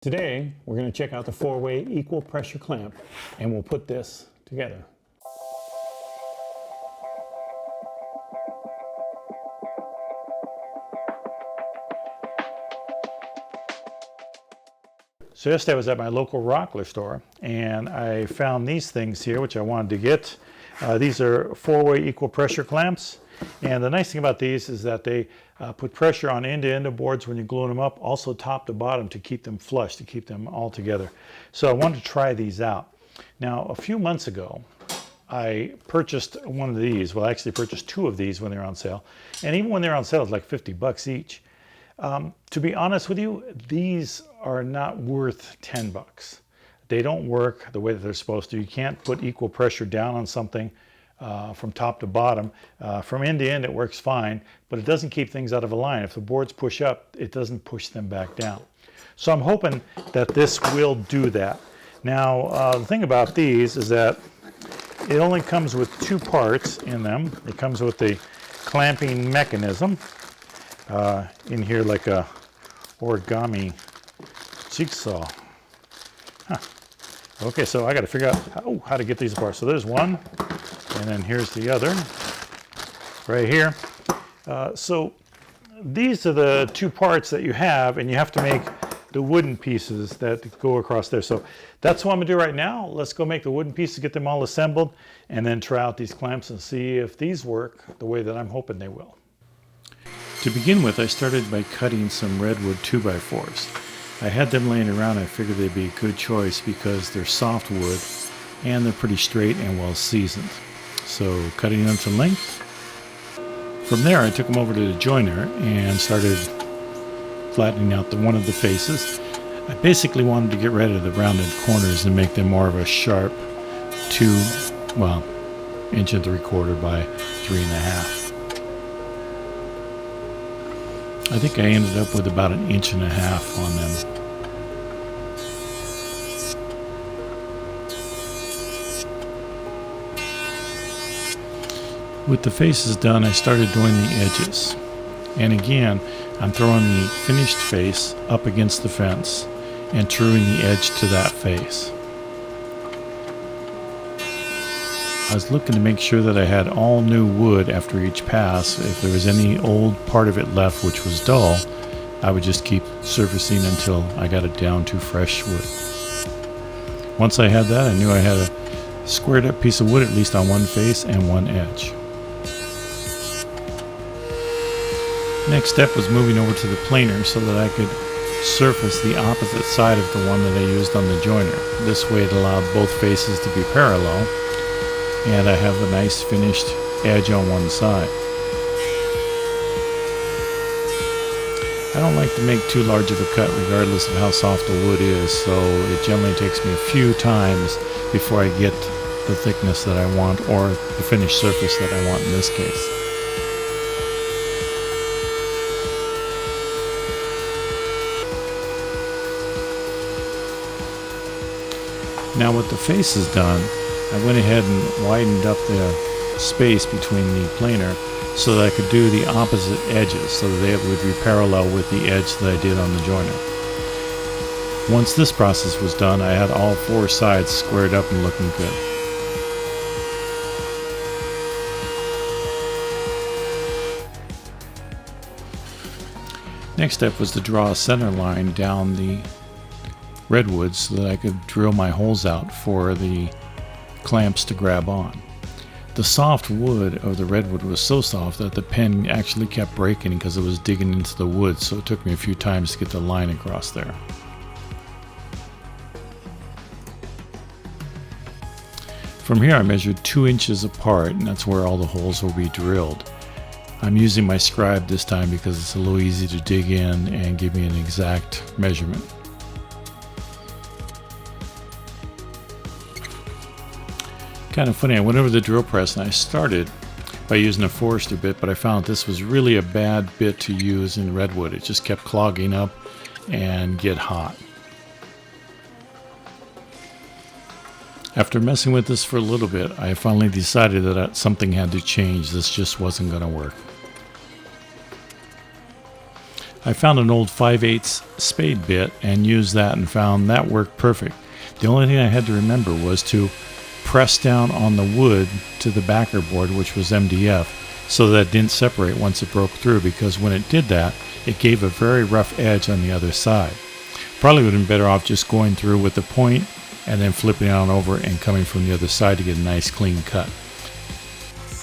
Today, we're going to check out the 4-way equal pressure clamp, and we'll put this together. So yesterday I was at my local Rockler store, and I found these things here, which I wanted to get. These are 4-way equal pressure clamps. And the nice thing about these is that they put pressure on end-to-end of boards when you're gluing them up, also top to bottom to keep them flush, to keep them all together. So I wanted to try these out. Now, a few months ago, I purchased one of these. Well, I actually purchased two of these when they were on sale. And even when they're on sale, it's like 50 bucks each. To be honest with you, these are not worth 10 bucks. They don't work the way that they're supposed to. You can't put equal pressure down on something from top to bottom. From end to end it works fine, but it doesn't keep things out of a line. If the boards push up, it doesn't push them back down. So I'm hoping that this will do that. Now the thing about these is that it only comes with two parts in them. It comes with the clamping mechanism in here, like a origami jigsaw. Okay, so I got to figure out how to get these apart. So there's one, and then here's the other right here. So these are the two parts that you have, and you have to make the wooden pieces that go across there. So that's what I'm gonna do right now. Let's go make the wooden pieces, get them all assembled, and then try out these clamps and see if these work the way that I'm hoping they will. To begin with, I started by cutting some redwood 2x4s. I had them laying around. I figured they'd be a good choice because they're soft wood and they're pretty straight and well seasoned. So cutting them to length. From there I took them over to the joiner and started flattening out one of the faces. I basically wanted to get rid of the rounded corners and make them more of a sharp 1.75 inches by 3.5. I think I ended up with about 1.5 inches on them. With the faces done, I started doing the edges. And again, I'm throwing the finished face up against the fence and truing the edge to that face. I was looking to make sure that I had all new wood after each pass. If there was any old part of it left which was dull, I would just keep surfacing until I got it down to fresh wood. Once I had that, I knew I had a squared up piece of wood at least on one face and one edge. Next step was moving over to the planer so that I could surface the opposite side of the one that I used on the joiner. This way it allowed both faces to be parallel, and I have a nice finished edge on one side. I don't like to make too large of a cut regardless of how soft the wood is, so it generally takes me a few times before I get the thickness that I want, or the finished surface that I want in this case. Now with the faces done, I went ahead and widened up the space between the planer so that I could do the opposite edges so that they would be parallel with the edge that I did on the joiner. Once this process was done, I had all four sides squared up and looking good. Next step was to draw a center line down the redwood so that I could drill my holes out for the clamps to grab on. The soft wood of the redwood was so soft that the pen actually kept breaking because it was digging into the wood, so it took me a few times to get the line across there. From here I measured 2 inches apart, and that's where all the holes will be drilled. I'm using my scribe this time because it's a little easy to dig in and give me an exact measurement. Kind of funny, I went over the drill press and I started by using a Forester bit, but I found this was really a bad bit to use in redwood. It just kept clogging up and get hot. After messing with this for a little bit, I finally decided that something had to change. This just wasn't going to work. I found an old 5/8 spade bit and used that and found that worked perfect. The only thing I had to remember was to press down on the wood to the backer board, which was MDF, so that it didn't separate once it broke through, because when it did that, it gave a very rough edge on the other side. Probably would have been better off just going through with the point and then flipping it on over and coming from the other side to get a nice clean cut.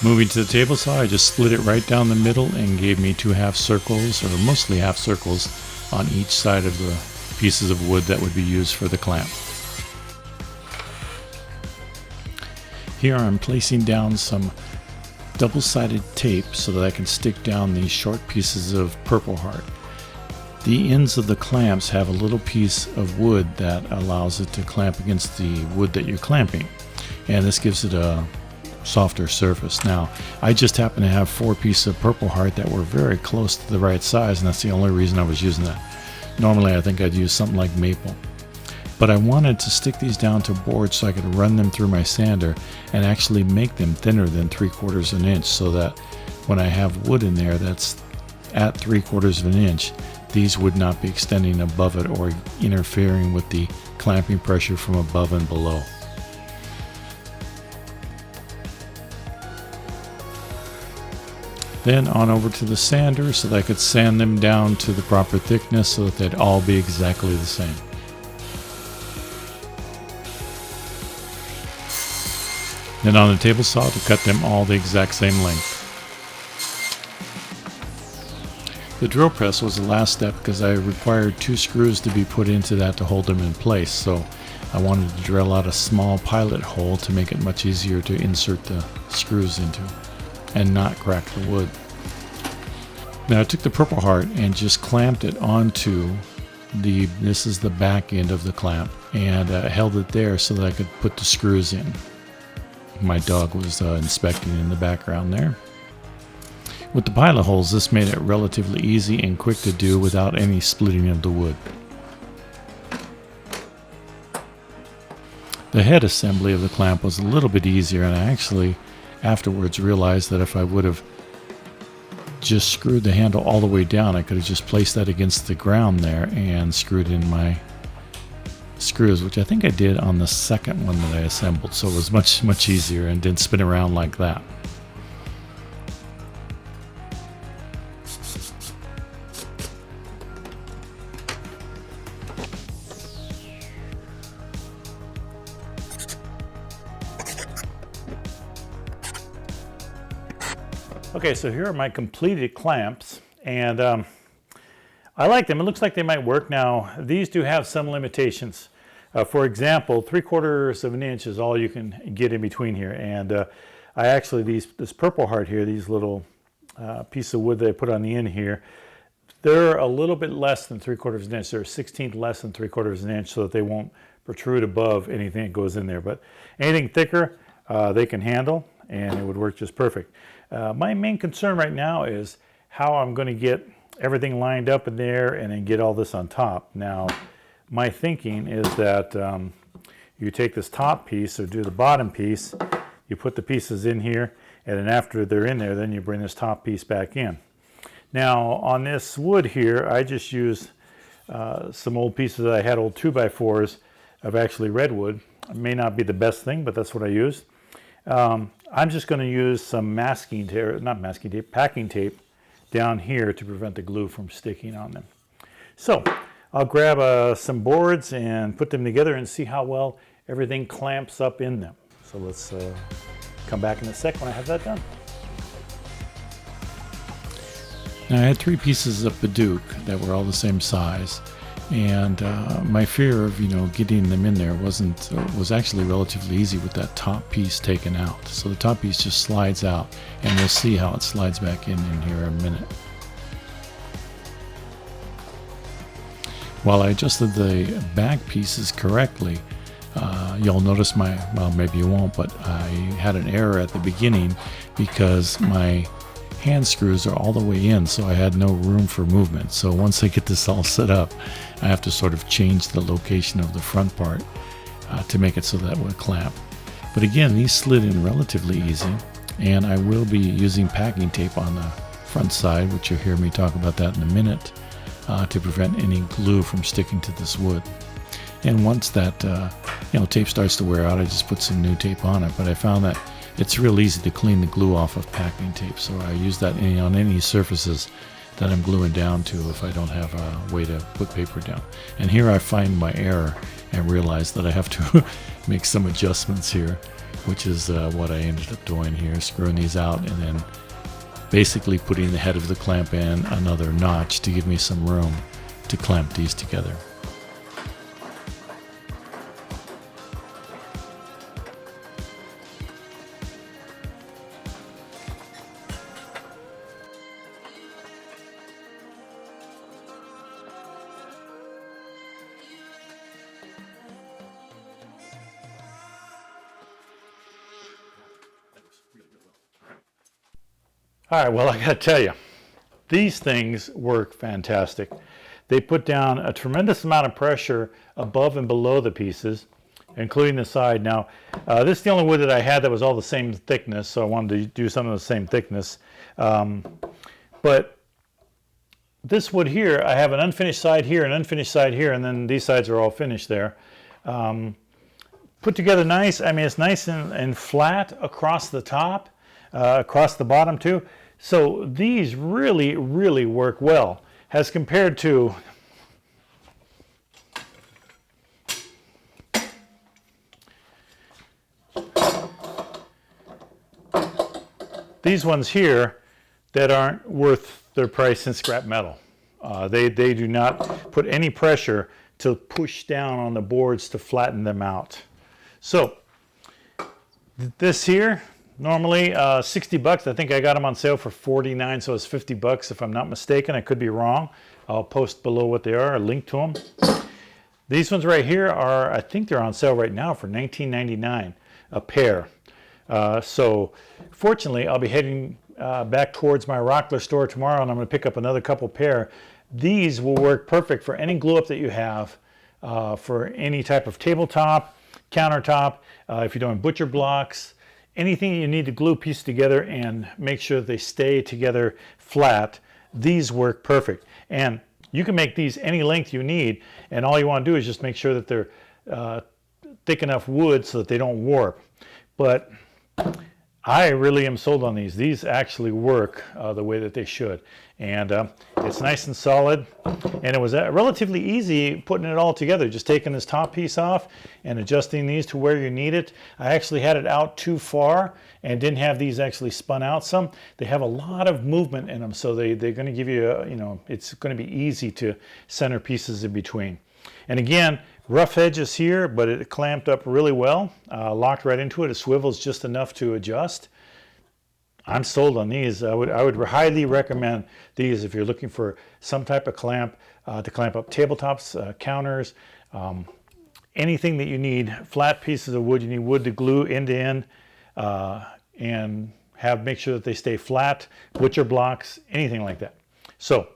Moving to the table saw, I just split it right down the middle and gave me 2 half circles, or mostly half circles, on each side of the pieces of wood that would be used for the clamp. Here I'm placing down some double-sided tape so that I can stick down these short pieces of Purple Heart. The ends of the clamps have a little piece of wood that allows it to clamp against the wood that you're clamping, and this gives it a softer surface. Now, I just happen to have 4 pieces of Purple Heart that were very close to the right size, and that's the only reason I was using that. Normally I think I'd use something like maple. But I wanted to stick these down to boards so I could run them through my sander and actually make them thinner than 3/4 of an inch, so that when I have wood in there that's at 3/4 of an inch, these would not be extending above it or interfering with the clamping pressure from above and below. Then on over to the sander so that I could sand them down to the proper thickness so that they'd all be exactly the same. Then on the table saw to cut them all the exact same length. The drill press was the last step because I required 2 screws to be put into that to hold them in place, so I wanted to drill out a small pilot hole to make it much easier to insert the screws into and not crack the wood. Now I took the Purple Heart and just clamped it onto this is the back end of the clamp, and held it there so that I could put the screws in. My dog was inspecting in the background there. With the pilot holes, this made it relatively easy and quick to do without any splitting of the wood. The head assembly of the clamp was a little bit easier, and I actually afterwards realized that if I would have just screwed the handle all the way down, I could have just placed that against the ground there and screwed in my screws, which I think I did on the second one that I assembled, so it was much easier and didn't spin around like that. Okay, so here are my completed clamps, and I like them. It looks like they might work. Now, these do have some limitations. For example, 3/4 of an inch is all you can get in between here, and I actually, this Purple Heart here, these little piece of wood that I put on the end here, they're a little bit less than 3/4 of an inch. They're a 1/16 less than 3/4 of an inch, so that they won't protrude above anything that goes in there. But anything thicker, they can handle, and it would work just perfect. My main concern right now is how I'm going to get everything lined up in there and then get all this on top. Now, my thinking is that you take this top piece, or do the bottom piece, you put the pieces in here, and then after they're in there, then you bring this top piece back in. Now, on this wood here, I just used some old pieces that I had, old 2x4s of actually redwood. It may not be the best thing, but that's what I used. I'm just going to use some packing tape down here to prevent the glue from sticking on them. So I'll grab some boards and put them together and see how well everything clamps up in them. So let's come back in a sec when I have that done. Now I had 3 pieces of Baduke that were all the same size, and my fear of getting them in there was actually relatively easy with that top piece taken out. So the top piece just slides out, and we'll see how it slides back in here in a minute. While I adjusted the back pieces correctly, you'll notice well, maybe you won't, but I had an error at the beginning because my hand screws are all the way in, so I had no room for movement. So once I get this all set up, I have to sort of change the location of the front part to make it so that it would clamp. But again, these slid in relatively easy, and I will be using packing tape on the front side, which you'll hear me talk about that in a minute. to prevent any glue from sticking to this wood. And once that tape starts to wear out, I just put some new tape on it. But I found that it's real easy to clean the glue off of packing tape, so I use that on any surfaces that I'm gluing down to if I don't have a way to put paper down. And here I find my error and realize that I have to make some adjustments here, which is what I ended up doing here, screwing these out and then basically putting the head of the clamp in another notch to give me some room to clamp these together. All right, well, I got to tell you, these things work fantastic. They put down a tremendous amount of pressure above and below the pieces, including the side. Now, this is the only wood that I had that was all the same thickness, so I wanted to do some of the same thickness. But this wood here, I have an unfinished side here, an unfinished side here, and then these sides are all finished there. Put together nice. I mean, it's nice and flat across the top. Across the bottom too. So these really, really work well as compared to these ones here that aren't worth their price in scrap metal. They do not put any pressure to push down on the boards to flatten them out. So this here, normally 60 bucks. I think I got them on sale for 49, so it's 50 bucks if I'm not mistaken. I could be wrong. I'll post below what they are, a link to them. These ones right here are, I think they're on sale right now for $19.99 a pair. So fortunately, I'll be heading back towards my Rockler store tomorrow, and I'm going to pick up another couple pair. These will work perfect for any glue up that you have, for any type of tabletop, countertop, if you're doing butcher blocks, anything you need to glue pieces together and make sure they stay together flat. These work perfect. And you can make these any length you need, and all you want to do is just make sure that they're thick enough wood so that they don't warp. But I really am sold on these. These actually work the way that they should. And it's nice and solid. And it was relatively easy putting it all together, just taking this top piece off and adjusting these to where you need it. I actually had it out too far and didn't have these actually spun out some. They have a lot of movement in them, so they're going to give you, it's going to be easy to center pieces in between. And again, rough edges here, but it clamped up really well, locked right into it. It swivels just enough to adjust. I'm sold on these. I would highly recommend these if you're looking for some type of clamp to clamp up tabletops, counters, anything that you need. Flat pieces of wood. You need wood to glue end to end, and make sure that they stay flat. Butcher blocks, anything like that. So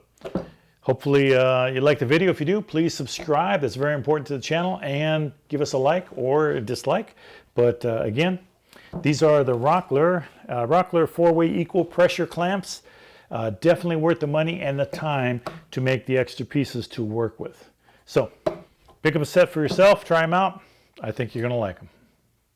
hopefully you like the video. If you do, please subscribe. That's very important to the channel, and give us a like or a dislike. But again, these are the Rockler 4-way equal pressure clamps. Definitely worth the money and the time to make the extra pieces to work with. So pick up a set for yourself, try them out. I think you're going to like them.